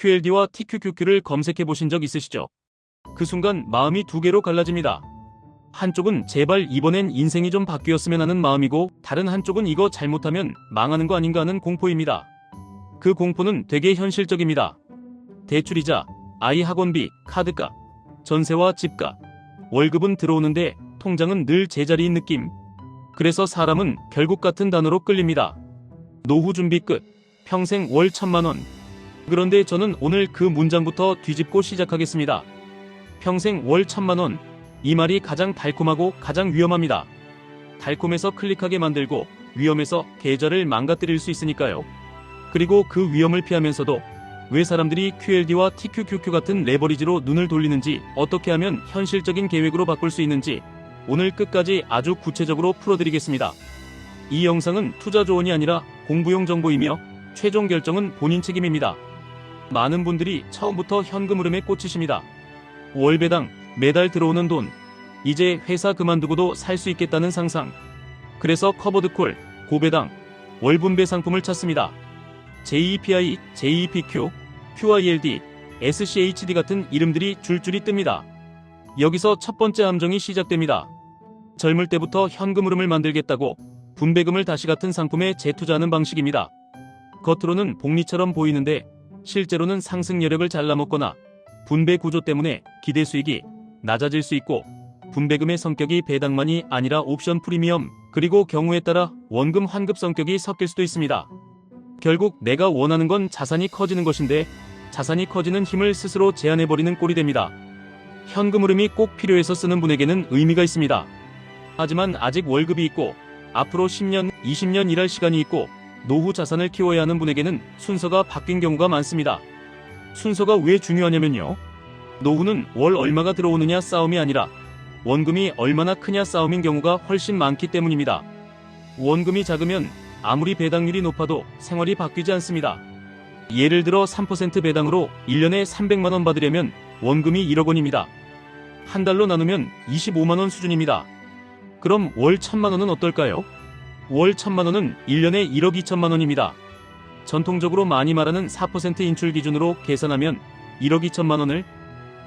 QLD와 TQQQ를 검색해 보신 적 있으시죠? 그 순간 마음이 두 개로 갈라집니다. 한쪽은 제발 이번엔 인생이 좀 바뀌었으면 하는 마음이고, 다른 한쪽은 이거 잘못하면 망하는 거 아닌가 하는 공포입니다. 그 공포는 되게 현실적입니다. 대출이자, 아이 학원비, 카드값, 전세와 집값, 월급은 들어오는데 통장은 늘 제자리인 느낌. 그래서 사람은 결국 같은 단어로 끌립니다. 노후 준비 끝, 평생 월 1000만원. 그런데 저는 오늘 그 문장부터 뒤집고 시작하겠습니다. 평생 월 1000만원. 이 말이 가장 달콤하고 가장 위험합니다. 달콤해서 클릭하게 만들고, 위험해서 계좌를 망가뜨릴 수 있으니까요. 그리고 그 위험을 피하면서도 왜 사람들이 QLD와 TQQQ 같은 레버리지로 눈을 돌리는지, 어떻게 하면 현실적인 계획으로 바꿀 수 있는지 오늘 끝까지 아주 구체적으로 풀어드리겠습니다. 이 영상은 투자 조언이 아니라 공부용 정보이며 최종 결정은 본인 책임입니다. 많은 분들이 처음부터 현금 흐름에 꽂히십니다. 월배당, 매달 들어오는 돈, 이제 회사 그만두고도 살 수 있겠다는 상상. 그래서 커버드콜, 고배당, 월분배 상품을 찾습니다. JEPI, JEPQ, QILD, SCHD 같은 이름들이 줄줄이 뜹니다. 여기서 첫 번째 함정이 시작됩니다. 젊을 때부터 현금 흐름을 만들겠다고 분배금을 다시 같은 상품에 재투자하는 방식입니다. 겉으로는 복리처럼 보이는데 실제로는 상승 여력을 잘라먹거나 분배 구조 때문에 기대 수익이 낮아질 수 있고, 분배금의 성격이 배당만이 아니라 옵션 프리미엄, 그리고 경우에 따라 원금 환급 성격이 섞일 수도 있습니다. 결국 내가 원하는 건 자산이 커지는 것인데 자산이 커지는 힘을 스스로 제한해버리는 꼴이 됩니다. 현금 흐름이 꼭 필요해서 쓰는 분에게는 의미가 있습니다. 하지만 아직 월급이 있고 앞으로 10년, 20년 일할 시간이 있고 노후 자산을 키워야 하는 분에게는 순서가 바뀐 경우가 많습니다. 순서가 왜 중요하냐면요. 노후는 월 얼마가 들어오느냐 싸움이 아니라 원금이 얼마나 크냐 싸움인 경우가 훨씬 많기 때문입니다. 원금이 작으면 아무리 배당률이 높아도 생활이 바뀌지 않습니다. 예를 들어 3% 배당으로 1년에 300만원 받으려면 원금이 1억 원입니다. 한 달로 나누면 25만원 수준입니다. 그럼 월 1000만원은 어떨까요? 월 1000만원은 1년에 1억 2천만원입니다. 전통적으로 많이 말하는 4% 인출 기준으로 계산하면 1억 2천만원을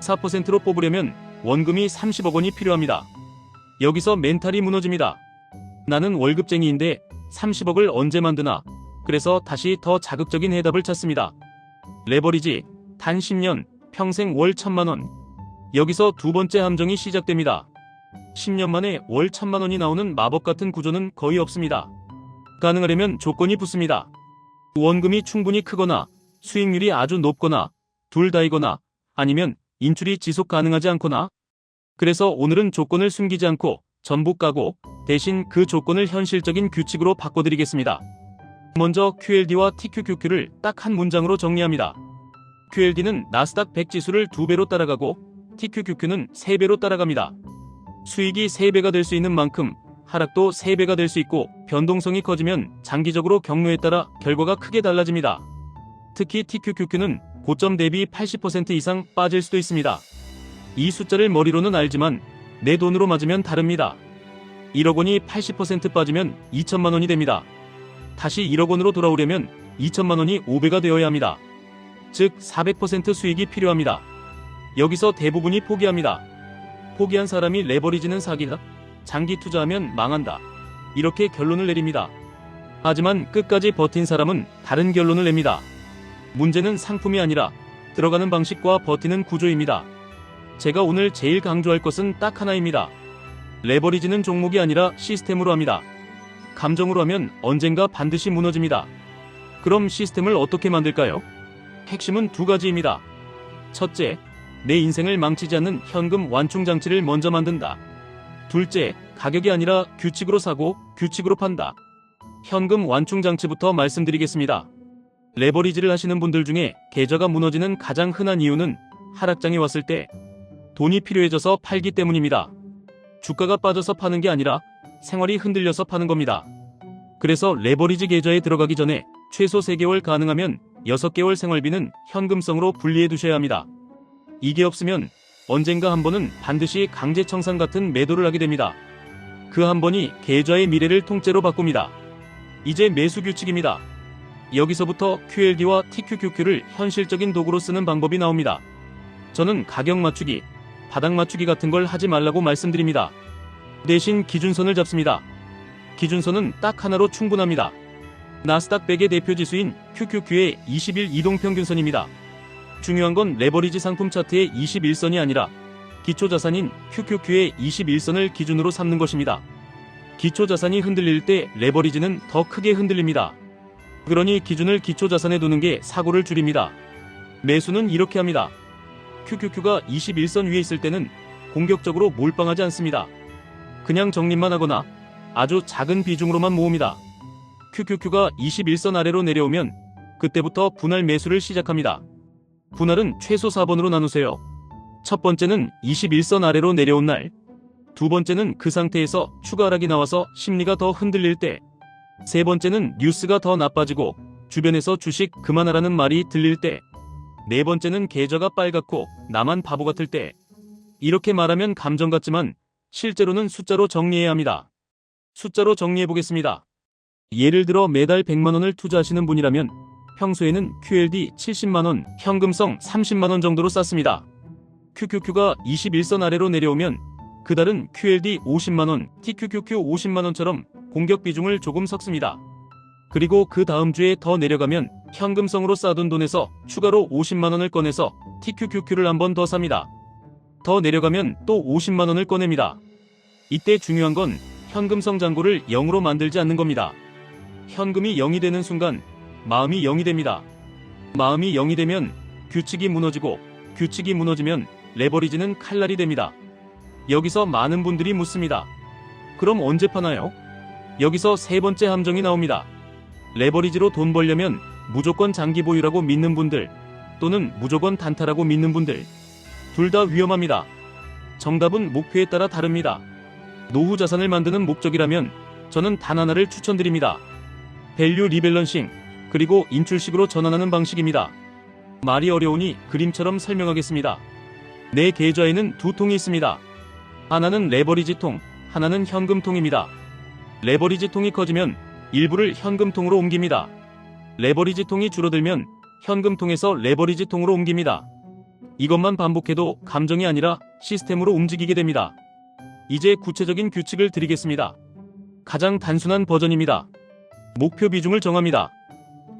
4%로 뽑으려면 원금이 30억 원이 필요합니다. 여기서 멘탈이 무너집니다. 나는 월급쟁이인데 30억을 언제 만드나? 그래서 다시 더 자극적인 해답을 찾습니다. 레버리지, 단 10년, 평생 월 1000만원. 여기서 두 번째 함정이 시작됩니다. 10년 만에 월 1000만원이 나오는 마법 같은 구조는 거의 없습니다. 가능하려면 조건이 붙습니다. 원금이 충분히 크거나, 수익률이 아주 높거나, 둘 다이거나, 아니면 인출이 지속 가능하지 않거나. 그래서 오늘은 조건을 숨기지 않고 전부 까고 대신 그 조건을 현실적인 규칙으로 바꿔드리겠습니다. 먼저 QLD와 TQQQ를 딱 한 문장으로 정리합니다. QLD는 나스닥 100 지수를 2배로 따라가고 TQQQ는 3배로 따라갑니다. 수익이 3배가 될 수 있는 만큼 하락도 3배가 될 수 있고, 변동성이 커지면 장기적으로 경로에 따라 결과가 크게 달라집니다. 특히 TQQQ는 고점 대비 80% 이상 빠질 수도 있습니다. 이 숫자를 머리로는 알지만 내 돈으로 맞으면 다릅니다. 1억 원이 80% 빠지면 2천만 원이 됩니다. 다시 1억 원으로 돌아오려면 2천만 원이 5배가 되어야 합니다. 즉 400% 수익이 필요합니다. 여기서 대부분이 포기합니다. 포기한 사람이 레버리지는 사기다, 장기 투자하면 망한다, 이렇게 결론을 내립니다. 하지만 끝까지 버틴 사람은 다른 결론을 냅니다. 문제는 상품이 아니라 들어가는 방식과 버티는 구조입니다. 제가 오늘 제일 강조할 것은 딱 하나입니다. 레버리지는 종목이 아니라 시스템으로 합니다. 감정으로 하면 언젠가 반드시 무너집니다. 그럼 시스템을 어떻게 만들까요? 핵심은 두 가지입니다. 첫째, 내 인생을 망치지 않는 현금 완충 장치를 먼저 만든다. 둘째, 가격이 아니라 규칙으로 사고 규칙으로 판다. 현금 완충 장치부터 말씀드리겠습니다. 레버리지를 하시는 분들 중에 계좌가 무너지는 가장 흔한 이유는 하락장이 왔을 때 돈이 필요해져서 팔기 때문입니다. 주가가 빠져서 파는 게 아니라 생활이 흔들려서 파는 겁니다. 그래서 레버리지 계좌에 들어가기 전에 최소 3개월, 가능하면 6개월 생활비는 현금성으로 분리해 두셔야 합니다. 이게 없으면 언젠가 한 번은 반드시 강제청산 같은 매도를 하게 됩니다. 그 한 번이 계좌의 미래를 통째로 바꿉니다. 이제 매수 규칙입니다. 여기서부터 QLD와 TQQQ를 현실적인 도구로 쓰는 방법이 나옵니다. 저는 가격 맞추기, 바닥 맞추기 같은 걸 하지 말라고 말씀드립니다. 대신 기준선을 잡습니다. 기준선은 딱 하나로 충분합니다. 나스닥 100의 대표 지수인 QQQ의 20일 이동평균선입니다. 중요한 건 레버리지 상품 차트의 21선이 아니라 기초자산인 QQQ의 21선을 기준으로 삼는 것입니다. 기초자산이 흔들릴 때 레버리지는 더 크게 흔들립니다. 그러니 기준을 기초자산에 두는 게 사고를 줄입니다. 매수는 이렇게 합니다. QQQ가 21선 위에 있을 때는 공격적으로 몰빵하지 않습니다. 그냥 적립만 하거나 아주 작은 비중으로만 모읍니다. QQQ가 21선 아래로 내려오면 그때부터 분할 매수를 시작합니다. 분할은 최소 4번으로 나누세요. 첫 번째는 21선 아래로 내려온 날, 두 번째는 그 상태에서 추가 하락이 나와서 심리가 더 흔들릴 때, 세 번째는 뉴스가 더 나빠지고 주변에서 주식 그만하라는 말이 들릴 때, 네 번째는 계좌가 빨갛고 나만 바보 같을 때. 이렇게 말하면 감정 같지만 실제로는 숫자로 정리해야 합니다. 숫자로 정리해 보겠습니다. 예를 들어 매달 100만원을 투자하시는 분이라면 평소에는 QLD 70만원, 현금성 30만원 정도로 쌌습니다. QQQ가 21선 아래로 내려오면 그달은 QLD 50만원, TQQQ 50만원처럼 공격 비중을 조금 섞습니다. 그리고 그 다음 주에 더 내려가면 현금성으로 쌓아둔 돈에서 추가로 50만원을 꺼내서 TQQQ를 한 번 더 삽니다. 더 내려가면 또 50만원을 꺼냅니다. 이때 중요한 건 현금성 잔고를 0으로 만들지 않는 겁니다. 현금이 0이 되는 순간 마음이 0이 됩니다. 마음이 0이 되면 규칙이 무너지고 규칙이 무너지면 레버리지는 칼날이 됩니다. 여기서 많은 분들이 묻습니다. 그럼 언제 파나요? 여기서 세 번째 함정이 나옵니다. 레버리지로 돈 벌려면 무조건 장기 보유라고 믿는 분들 또는 무조건 단타라고 믿는 분들, 둘 다 위험합니다. 정답은 목표에 따라 다릅니다. 노후 자산을 만드는 목적이라면 저는 단 하나를 추천드립니다. 밸류 리밸런싱, 그리고 인출식으로 전환하는 방식입니다. 말이 어려우니 그림처럼 설명하겠습니다. 내 계좌에는 두 통이 있습니다. 하나는 레버리지 통, 하나는 현금 통입니다. 레버리지 통이 커지면 일부를 현금 통으로 옮깁니다. 레버리지 통이 줄어들면 현금 통에서 레버리지 통으로 옮깁니다. 이것만 반복해도 감정이 아니라 시스템으로 움직이게 됩니다. 이제 구체적인 규칙을 드리겠습니다. 가장 단순한 버전입니다. 목표 비중을 정합니다.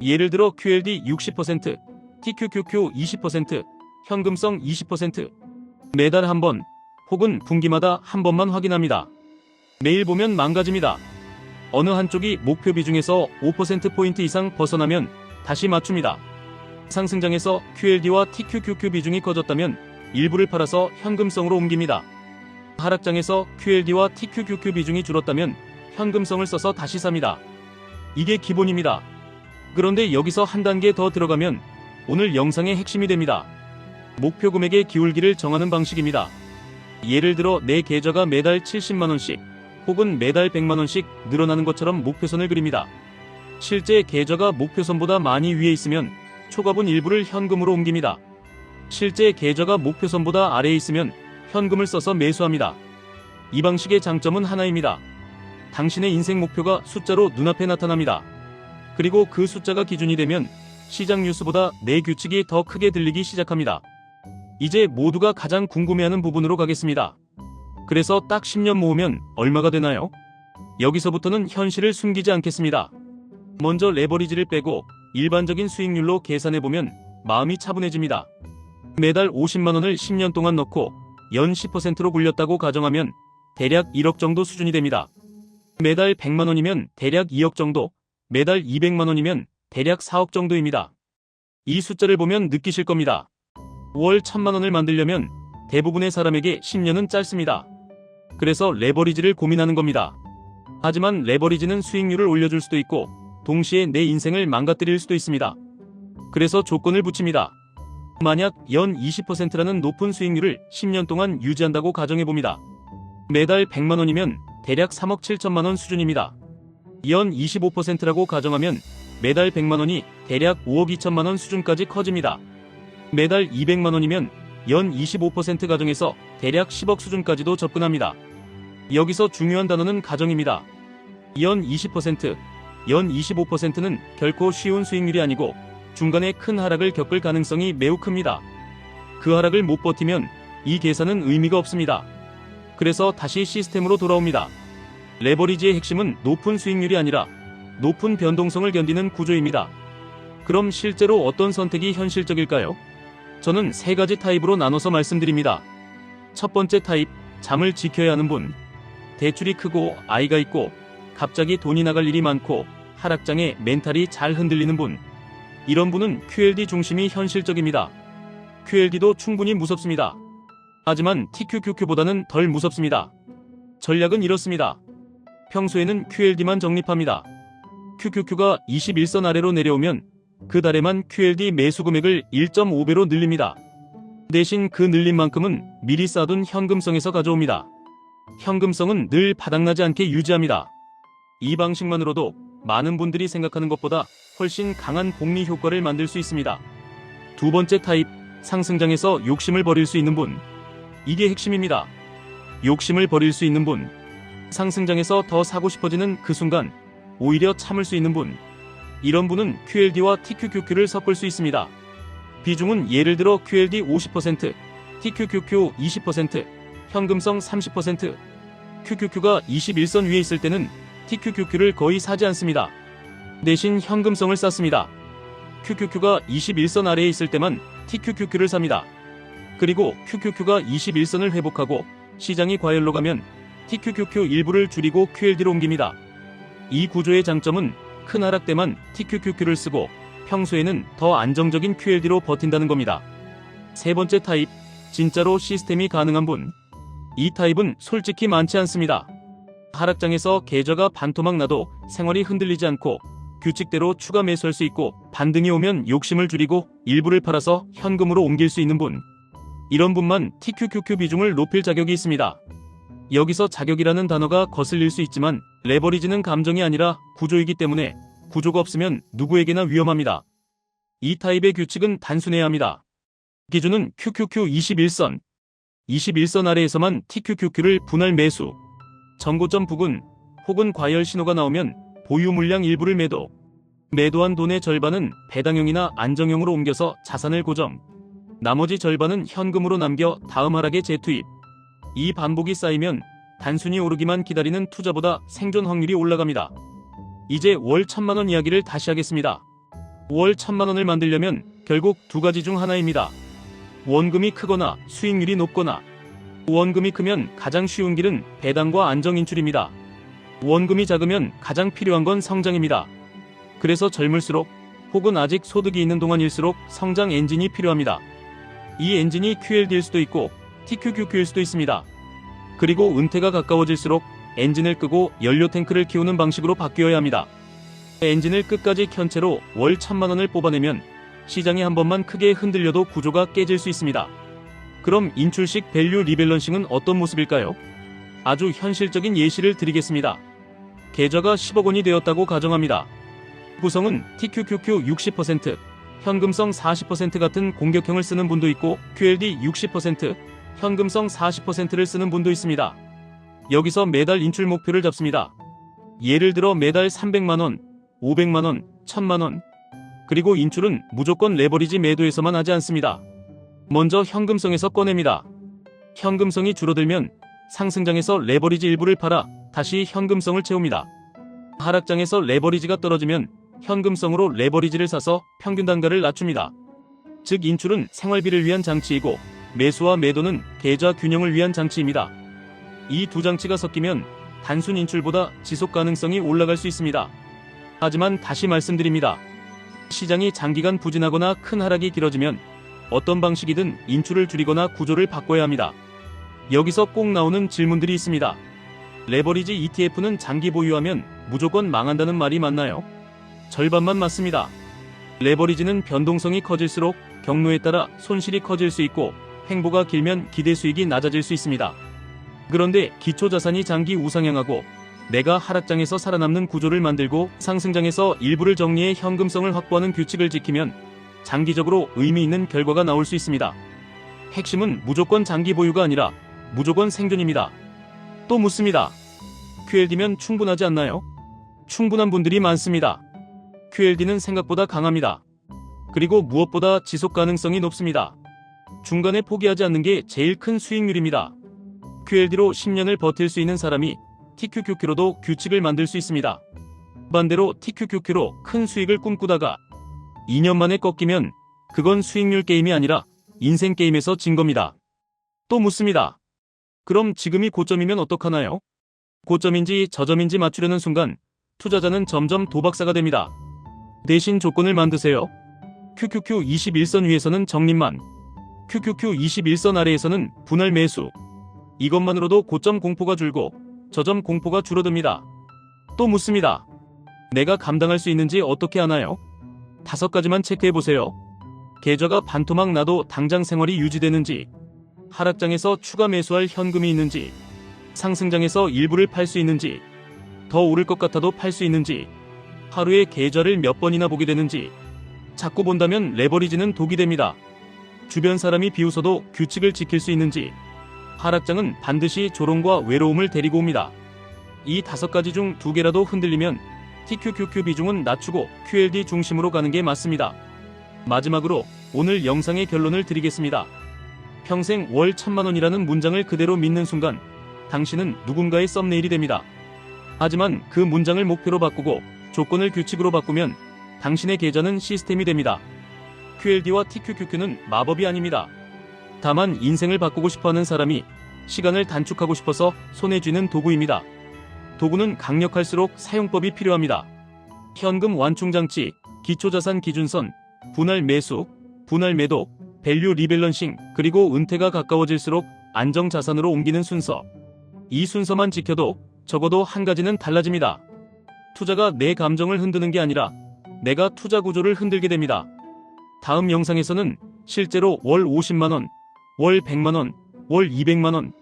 예를 들어 QLD 60%, TQQQ 20%, 현금성 20%. 매달 한 번, 혹은 분기마다 한 번만 확인합니다. 매일 보면 망가집니다. 어느 한쪽이 목표 비중에서 5%포인트 이상 벗어나면 다시 맞춥니다. 상승장에서 QLD와 TQQQ 비중이 커졌다면 일부를 팔아서 현금성으로 옮깁니다. 하락장에서 QLD와 TQQQ 비중이 줄었다면 현금성을 써서 다시 삽니다. 이게 기본입니다. 그런데 여기서 한 단계 더 들어가면 오늘 영상의 핵심이 됩니다. 목표 금액의 기울기를 정하는 방식입니다. 예를 들어 내 계좌가 매달 70만원씩 혹은 매달 100만원씩 늘어나는 것처럼 목표선을 그립니다. 실제 계좌가 목표선보다 많이 위에 있으면 초과분 일부를 현금으로 옮깁니다. 실제 계좌가 목표선보다 아래에 있으면 현금을 써서 매수합니다. 이 방식의 장점은 하나입니다. 당신의 인생 목표가 숫자로 눈앞에 나타납니다. 그리고 그 숫자가 기준이 되면 시장 뉴스보다 내 규칙이 더 크게 들리기 시작합니다. 이제 모두가 가장 궁금해하는 부분으로 가겠습니다. 그래서 딱 10년 모으면 얼마가 되나요? 여기서부터는 현실을 숨기지 않겠습니다. 먼저 레버리지를 빼고 일반적인 수익률로 계산해보면 마음이 차분해집니다. 매달 50만원을 10년 동안 넣고 연 10%로 굴렸다고 가정하면 대략 1억 정도 수준이 됩니다. 매달 100만원이면 대략 2억 정도, 매달 200만원이면 대략 4억 정도입니다. 이 숫자를 보면 느끼실 겁니다. 월 1000만원을 만들려면 대부분의 사람에게 10년은 짧습니다. 그래서 레버리지를 고민하는 겁니다. 하지만 레버리지는 수익률을 올려줄 수도 있고 동시에 내 인생을 망가뜨릴 수도 있습니다. 그래서 조건을 붙입니다. 만약 연 20%라는 높은 수익률을 10년 동안 유지한다고 가정해봅니다. 매달 100만원이면 대략 3억 7천만원 수준입니다. 연 25%라고 가정하면 매달 100만원이 대략 5억 2천만원 수준까지 커집니다. 매달 200만원이면 연 25% 가정해서 대략 10억 수준까지도 접근합니다. 여기서 중요한 단어는 가정입니다. 연 20%, 연 25%는 결코 쉬운 수익률이 아니고 중간에 큰 하락을 겪을 가능성이 매우 큽니다. 그 하락을 못 버티면 이 계산은 의미가 없습니다. 그래서 다시 시스템으로 돌아옵니다. 레버리지의 핵심은 높은 수익률이 아니라 높은 변동성을 견디는 구조입니다. 그럼 실제로 어떤 선택이 현실적일까요? 저는 세 가지 타입으로 나눠서 말씀드립니다. 첫 번째 타입, 잠을 지켜야 하는 분. 대출이 크고 아이가 있고 갑자기 돈이 나갈 일이 많고 하락장에 멘탈이 잘 흔들리는 분. 이런 분은 QLD 중심이 현실적입니다. QLD도 충분히 무섭습니다. 하지만 TQQQ보다는 덜 무섭습니다. 전략은 이렇습니다. 평소에는 QLD만 적립합니다. QQQ가 21선 아래로 내려오면 그 달에만 QLD 매수 금액을 1.5배로 늘립니다. 대신 그 늘린 만큼은 미리 쌓아둔 현금성에서 가져옵니다. 현금성은 늘 바닥나지 않게 유지합니다. 이 방식만으로도 많은 분들이 생각하는 것보다 훨씬 강한 복리 효과를 만들 수 있습니다. 두 번째 타입, 상승장에서 욕심을 버릴 수 있는 분. 이게 핵심입니다. 욕심을 버릴 수 있는 분. 상승장에서 더 사고 싶어지는 그 순간 오히려 참을 수 있는 분. 이런 분은 QLD와 TQQQ를 섞을 수 있습니다. 비중은 예를 들어 QLD 50%, TQQQ 20%, 현금성 30%, QQQ가 21선 위에 있을 때는 TQQQ를 거의 사지 않습니다. 대신 현금성을 쌓습니다. QQQ가 21선 아래에 있을 때만 TQQQ를 삽니다. 그리고 QQQ가 21선을 회복하고 시장이 과열로 가면 TQQQ 일부를 줄이고 QLD로 옮깁니다. 이 구조의 장점은 큰 하락 때만 TQQQ를 쓰고 평소에는 더 안정적인 QLD로 버틴다는 겁니다. 세 번째 타입, 진짜로 시스템이 가능한 분. 이 타입은 솔직히 많지 않습니다. 하락장에서 계좌가 반토막 나도 생활이 흔들리지 않고 규칙대로 추가 매수할 수 있고 반등이 오면 욕심을 줄이고 일부를 팔아서 현금으로 옮길 수 있는 분. 이런 분만 TQQQ 비중을 높일 자격이 있습니다. 여기서 자격이라는 단어가 거슬릴 수 있지만 레버리지는 감정이 아니라 구조이기 때문에 구조가 없으면 누구에게나 위험합니다. 이 타입의 규칙은 단순해야 합니다. 기준은 QQQ 21선. 21선 아래에서만 TQQQ를 분할 매수. 전고점 부근 혹은 과열 신호가 나오면 보유 물량 일부를 매도. 매도한 돈의 절반은 배당형이나 안정형으로 옮겨서 자산을 고정. 나머지 절반은 현금으로 남겨 다음 하락에 재투입. 이 반복이 쌓이면 단순히 오르기만 기다리는 투자보다 생존 확률이 올라갑니다. 이제 월 1,000만원 이야기를 다시 하겠습니다. 월 1,000만원을 만들려면 결국 두 가지 중 하나입니다. 원금이 크거나 수익률이 높거나. 원금이 크면 가장 쉬운 길은 배당과 안정 인출입니다. 원금이 작으면 가장 필요한 건 성장입니다. 그래서 젊을수록 혹은 아직 소득이 있는 동안일수록 성장 엔진이 필요합니다. 이 엔진이 QLD일 수도 있고 TQQQ일 수도 있습니다. 그리고 은퇴가 가까워질수록 엔진을 끄고 연료 탱크를 키우는 방식으로 바뀌어야 합니다. 엔진을 끝까지 켠 채로 월 1,000만원을 뽑아내면 시장이 한 번만 크게 흔들려도 구조가 깨질 수 있습니다. 그럼 인출식 밸류 리밸런싱은 어떤 모습일까요? 아주 현실적인 예시를 드리겠습니다. 계좌가 10억 원이 되었다고 가정합니다. 구성은 TQQQ 60%, 현금성 40% 같은 공격형을 쓰는 분도 있고 QLD 60%, 현금성 40%를 쓰는 분도 있습니다. 여기서 매달 인출 목표를 잡습니다. 예를 들어 매달 300만원, 500만원, 1000만원. 그리고 인출은 무조건 레버리지 매도에서만 하지 않습니다. 먼저 현금성에서 꺼냅니다. 현금성이 줄어들면 상승장에서 레버리지 일부를 팔아 다시 현금성을 채웁니다. 하락장에서 레버리지가 떨어지면 현금성으로 레버리지를 사서 평균 단가를 낮춥니다. 즉 인출은 생활비를 위한 장치이고 매수와 매도는 계좌 균형을 위한 장치입니다. 이 두 장치가 섞이면 단순 인출보다 지속 가능성이 올라갈 수 있습니다. 하지만 다시 말씀드립니다. 시장이 장기간 부진하거나 큰 하락이 길어지면 어떤 방식이든 인출을 줄이거나 구조를 바꿔야 합니다. 여기서 꼭 나오는 질문들이 있습니다. 레버리지 ETF는 장기 보유하면 무조건 망한다는 말이 맞나요? 절반만 맞습니다. 레버리지는 변동성이 커질수록 경로에 따라 손실이 커질 수 있고 횡보가 길면 기대 수익이 낮아질 수 있습니다. 그런데 기초자산이 장기 우상향하고 내가 하락장에서 살아남는 구조를 만들고 상승장에서 일부를 정리해 현금성을 확보하는 규칙을 지키면 장기적으로 의미 있는 결과가 나올 수 있습니다. 핵심은 무조건 장기 보유가 아니라 무조건 생존입니다. 또 묻습니다. QLD면 충분하지 않나요? 충분한 분들이 많습니다. QLD는 생각보다 강합니다. 그리고 무엇보다 지속 가능성이 높습니다. 중간에 포기하지 않는 게 제일 큰 수익률입니다. QLD로 10년을 버틸 수 있는 사람이 TQQQ로도 규칙을 만들 수 있습니다. 반대로 TQQQ로 큰 수익을 꿈꾸다가 2년 만에 꺾이면 그건 수익률 게임이 아니라 인생 게임에서 진 겁니다. 또 묻습니다. 그럼 지금이 고점이면 어떡하나요? 고점인지 저점인지 맞추려는 순간 투자자는 점점 도박사가 됩니다. 대신 조건을 만드세요. QQQ 21선 위에서는 적립만, QQQ 21선 아래에서는 분할 매수. 이것만으로도 고점 공포가 줄고 저점 공포가 줄어듭니다. 또 묻습니다. 내가 감당할 수 있는지 어떻게 아나요? 5가지만 체크해보세요. 계좌가 반토막 나도 당장 생활이 유지되는지, 하락장에서 추가 매수할 현금이 있는지, 상승장에서 일부를 팔 수 있는지, 더 오를 것 같아도 팔 수 있는지, 하루에 계좌를 몇 번이나 보게 되는지. 자꾸 본다면 레버리지는 독이 됩니다. 주변 사람이 비웃어도 규칙을 지킬 수 있는지. 하락장은 반드시 조롱과 외로움을 데리고 옵니다. 이 5가지 중 2개라도 흔들리면 TQQQ 비중은 낮추고 QLD 중심으로 가는 게 맞습니다. 마지막으로 오늘 영상의 결론을 드리겠습니다. 평생 월 1000만원이라는 문장을 그대로 믿는 순간 당신은 누군가의 썸네일이 됩니다. 하지만 그 문장을 목표로 바꾸고 조건을 규칙으로 바꾸면 당신의 계좌는 시스템이 됩니다. QLD와 TQQQ는 마법이 아닙니다. 다만 인생을 바꾸고 싶어하는 사람이 시간을 단축하고 싶어서 손에 쥐는 도구입니다. 도구는 강력할수록 사용법이 필요합니다. 현금 완충장치, 기초자산 기준선, 분할 매수, 분할 매도, 밸류 리밸런싱, 그리고 은퇴가 가까워질수록 안정자산으로 옮기는 순서. 이 순서만 지켜도 적어도 한 가지는 달라집니다. 투자가 내 감정을 흔드는 게 아니라 내가 투자 구조를 흔들게 됩니다. 다음 영상에서는 실제로 월 50만원, 월 100만원, 월 200만원,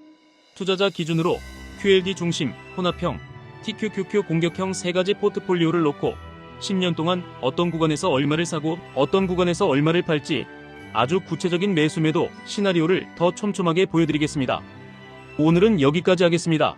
투자자 기준으로 QLD 중심, 혼합형, TQQQ 공격형 3가지 포트폴리오를 놓고 10년 동안 어떤 구간에서 얼마를 사고 어떤 구간에서 얼마를 팔지 아주 구체적인 매수 매도 시나리오를 더 촘촘하게 보여드리겠습니다. 오늘은 여기까지 하겠습니다.